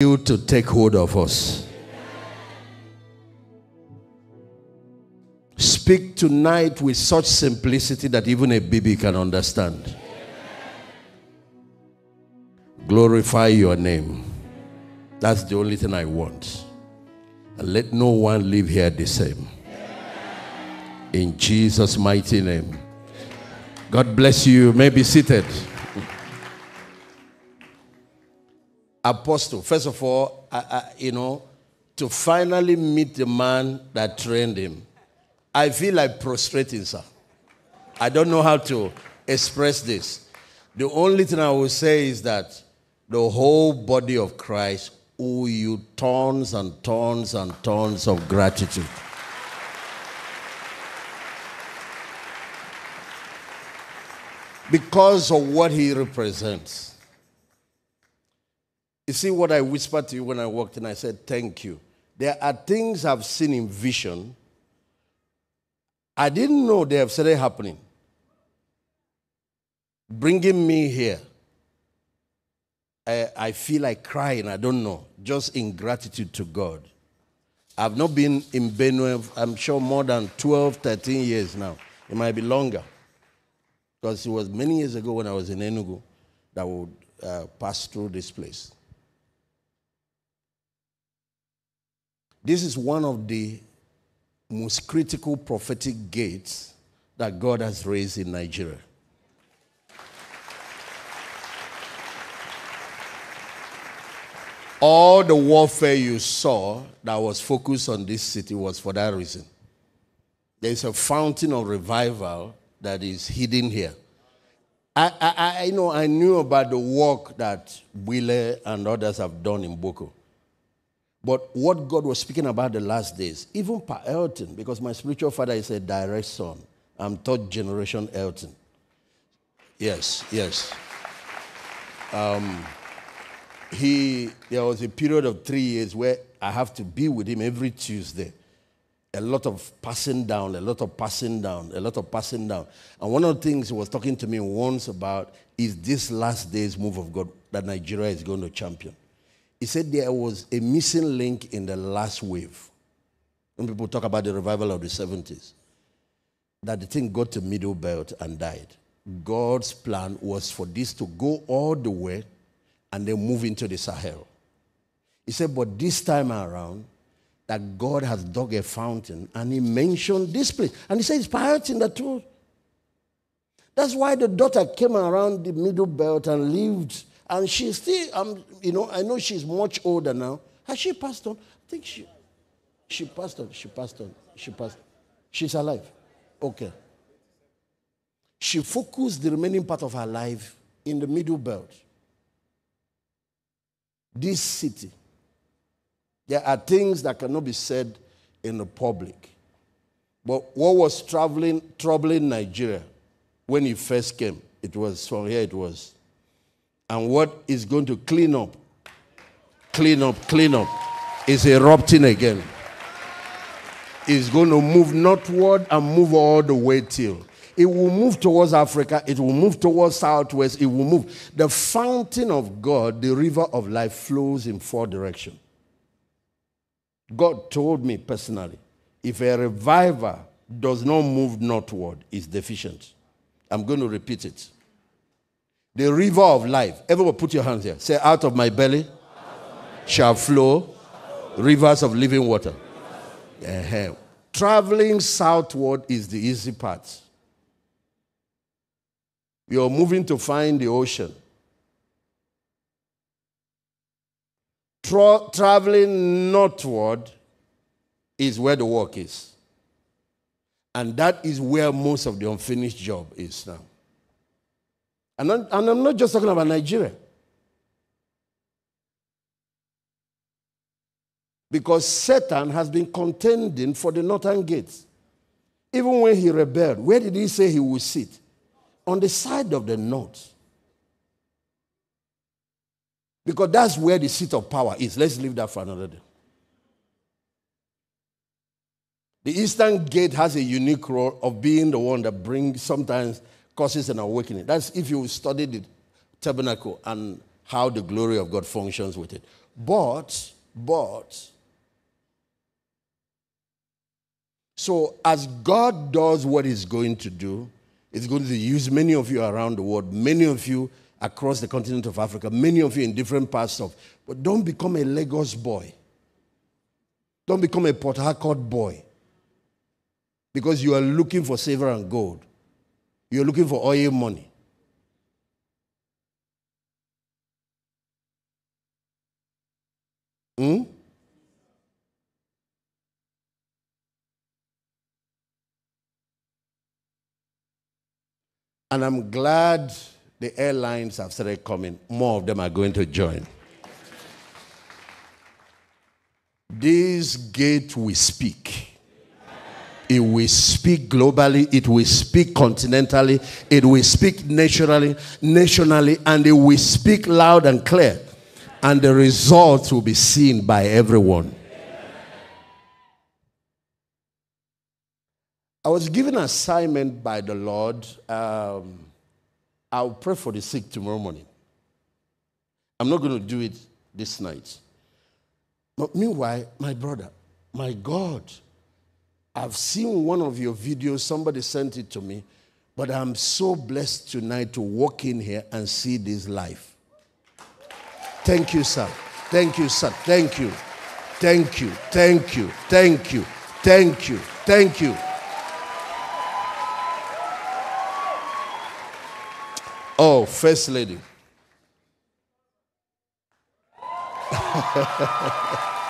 You to take hold of us. Speak tonight with such simplicity that even a baby can understand. Glorify your name. That's the only thing I want. And let no one live here the same. In Jesus' mighty name. God bless you. You may be seated. Apostle, first of all, to finally meet the man that trained him, I feel like prostrating, sir. I don't know how to express this. The only thing I will say is that the whole body of Christ owe you tons and tons and tons of gratitude. Because of what he represents. You see what I whispered to you when I walked in? I said, thank you. There are things I've seen in vision. I didn't know they have started happening. Bringing me here. I feel like crying, I don't know. Just in gratitude to God. I've not been in Benue, I'm sure more than 12, 13 years now. It might be longer. Because it was many years ago when I was in Enugu that would pass through this place. This is one of the most critical prophetic gates that God has raised in Nigeria. All the warfare you saw that was focused on this city was for that reason. There is a fountain of revival that is hidden here. I knew about the work that Wile and others have done in Boko. But what God was speaking about the last days, even Pa Elton, because my spiritual father is a direct son. I'm third generation Elton. Yes. There was a period of 3 years where I have to be with him every Tuesday. A lot of passing down. And one of the things he was talking to me once about is this last days move of God that Nigeria is going to champion. He said there was a missing link in the last wave. When people talk about the revival of the 70s, that the thing got to middle belt and died. God's plan was for this to go all the way and then move into the Sahel. He said, but this time around, that God has dug a fountain, and he mentioned this place. And he said, it's pirates in the truth. That's why the daughter came around the middle belt and lived. And she's still, I know she's much older now. Has she passed on? I think she passed on. She's alive. Okay. She focused the remaining part of her life in the middle belt. This city. There are things that cannot be said in the public. But what was troubling Nigeria when he first came, it was from here it was. And what is going to clean up, is erupting again. It's going to move northward and move all the way till. It will move towards Africa. It will move towards southwest. It will move. The fountain of God, the river of life, flows in 4 directions. God told me personally, if a reviver does not move northward, it's deficient. I'm going to repeat it. The river of life. Everyone put your hands here. Say, out of my belly shall flow rivers of living water. Traveling southward is the easy part. You're moving to find the ocean. Traveling northward is where the work is. And that is where most of the unfinished job is now. And I'm not just talking about Nigeria. Because Satan has been contending for the northern gates. Even when he rebelled, where did he say he would sit? On the side of the north. Because that's where the seat of power is. Let's leave that for another day. The eastern gate has a unique role of being the one that brings, sometimes causes an awakening. That's if you study the tabernacle and how the glory of God functions with it. But, so as God does what he's going to do, he's going to use many of you around the world, many of you across the continent of Africa, many of you in different parts of, but don't become a Lagos boy. Don't become a Port Harcourt boy. Because you are looking for silver and gold. You're looking for oil money. And I'm glad the airlines have started coming. More of them are going to join. This gate will speak. It will speak globally. It will speak continentally. It will speak nationally, and it will speak loud and clear. And the results will be seen by everyone. I was given an assignment by the Lord. I'll pray for the sick tomorrow morning. I'm not going to do it this night. But meanwhile, my brother, my God, I've seen one of your videos. Somebody sent it to me. But I'm so blessed tonight to walk in here and see this life. Thank you, sir. Thank you, sir. Thank you. Thank you. Thank you. Thank you. Thank you. Thank you. Oh, First Lady.